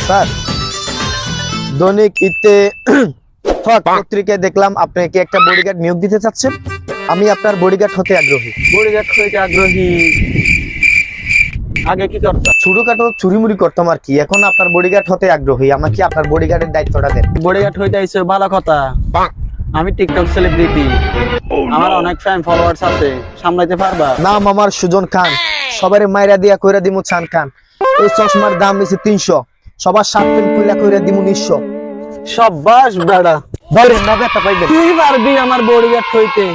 Sir দৈনিক ইতে পত্রিকায় দেখলাম আপনি কি একটা বডিগার্ড নিয়োগ দিতে চাচ্ছেন। আমি আপনার বডিগার্ড হতে আগ্রহী। বডিগার্ড হইতে আগ্রহী? আগে কি করতাম? ছোটখাটো চুরিমুরি করতাম আর কি, এখন আপনার বডিগার্ড হতে আগ্রহী। আমাকে আপনার বডিগার্ডের দায়িত্বটা দেন। বডিগার্ড হইতে আইছে ভালো কথা। আমি টিকটক সেলিব্রিটি, আমার অনেক ফ্যান ফলোয়ার্স আছে, সামলাইতে পারবা? নাম আমার সুজন খান, সবারে মাইরা দিয়া কইরা দিমু ছান খান। এই চশমার দাম নিছে 300, সবার সাত পেন কইলা কইরা দিমু 900। সাব্বাস বেড়া, ধরেন নগদটা পাইবেন। তুই পারবি আমার বডিগার্ড হইতে।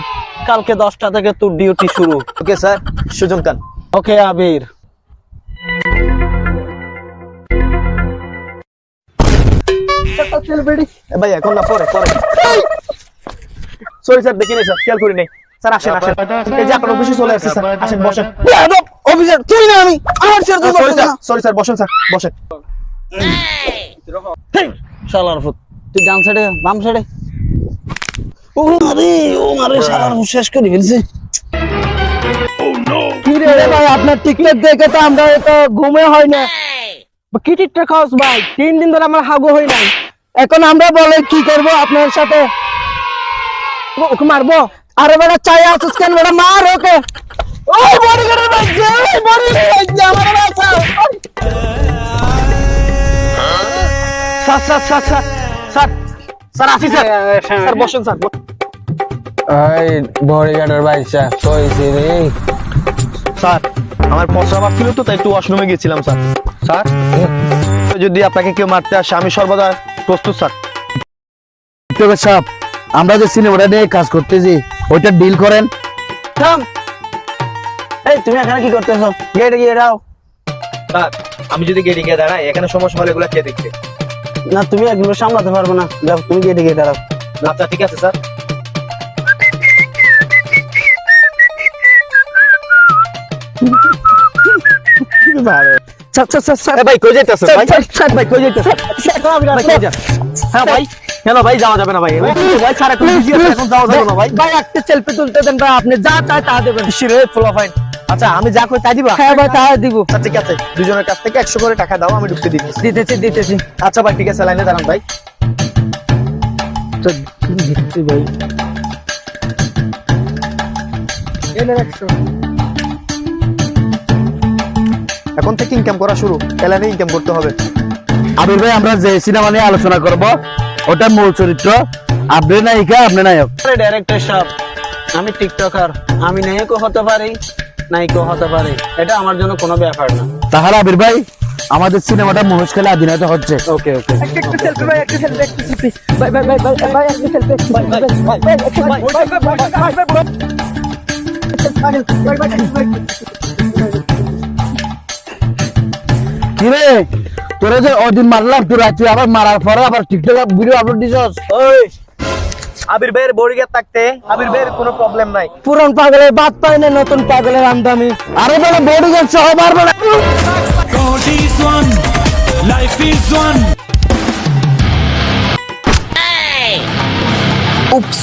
কালকে 10টা থেকে তোর ডিউটি শুরু। ওকে স্যার, সুজন খান। ওকে আবির। ভাই এখন না, পরে পরে। সরি স্যার, দেখিনি স্যার, খেয়াল করি নাই। স্যার আসেন আসেন, এই যে আপনার অফিসে চলে আসছে স্যার, আসেন বসেন। অফিসার তুই না আমি, আমার ছেড়ে তুই সরি স্যার, সরি স্যার, বসেন স্যার, বসেন। শালার ফুট, তুই ডান সাইডে বাম সাইডে। ও মারে শালার ফুট শেষ করে ফেলছে। কি রে ভাই, আপনার টিকটক দেখে তো আমরা তো ঘুমে হয় না। কি টিকটক খাওস ভাই? 3 দিন ধরে আমার হাগু হয় নাই। এখন আমরা বলে কি করব আপনার সাথে? ওকে মারবো? আরে বেটা চাই আসুস কেন বেটা, মার ওকে। ওই বড় করে বাজছে, ওই বড় করে বাজছে আমার বাচ্চা। Sir sir sir sir sir sir আসি স্যার, স্যার বসেন স্যার। এই বডিগার্ডের বাইসা কইছি রে স্যার আমার প্রস্রাব ছিল তো, তাই একটু ওয়াশরুমে গেছিলাম স্যার। স্যার যদি আপনাকে কেউ মারতে আসে আমি সর্বদা প্রস্তুত স্যার। টিকটকের সাপ, আমরা যে সিনেমাটা নিয়ে কাজ করতেছি ওইটা ডিল করেন। থাম। এই তুমি এখানে কি করতেছো? গেটে গিয়ে দাও। স্যার আমি যদি গেটে গিয়ে দাঁড়াই, এখানে সমস্যা হলে এগুলো কে দেখবে? না তুমি এগুলো সামলাতে পারবে না, যাও তুমি গেটে গিয়ে দাঁড়াও। আচ্ছা ঠিক আছে স্যার। ভাই কই যাইতেছেন ভাই? স্যার ভাই কই যাইতেছ? হ্যাঁ ভাই, কেন ভাই যাওয়া যাবে না ভাই? ভাই স্যার এখন বিজি আছে, এখন যাওয়া যাবে না ভাই। ভাই একটা সেলফি তুলতে দেন ভাই, আপনি যা চাই তা দেবেন। শিরে ফুলা ফাইন। আচ্ছা আমি যা কই তাই দিবা? হ্যাঁ ভাই তা দিব। আচ্ছা ঠিক আছে, দুজনের কাছ থেকে 100 করে টাকা দাও, আমি ঢুকতে দিতেছি। দিতেছি। আচ্ছা ভাই ঠিক আছে, লাইনে দাঁড়ান ভাই। তো দিচ্ছি ভাই। এনে রাখছো। এখন থেকে ইনকাম করা শুরু, এলানে ইনকাম করতে হবে। আবির ভাই, আমরা যে সিনেমা নিয়ে আলোচনা করব ওটা মূল চরিত্র, আপনি নায়িকা আপনি নায়ক। আরে ডাইরেক্টর সাহেব, আমি টিকটকার, আমি নায়কও হতে পারি নায়িকাও হতে পারি, এটা আমার জন্য কোনো ব্যাপার না। তাহলে আবির ভাই আমাদের সিনেমাটা মহেশ খেলে আধীনতা হচ্ছে। ওকে ওকে। একটা সেলফি ভাই, একটা সেলফি। ভাই একটা সেলফি। কিরে তোরা যে ওদিন মারলাম, তোরা তুই আবার মারার পরে আবার টিকটকে ভিডিও আপলোড দিছস। ওই আবির ভাইয়ের বডিগার্ড থাকতে আবির ভাইয়ের কোনো প্রবলেম নাই। পুরান পাগলের বাদ পায় না, নতুন পাগলের আমদামি। আরে বলে বডিগার্ড সহ মারবে না। God is one, life is one. Oops.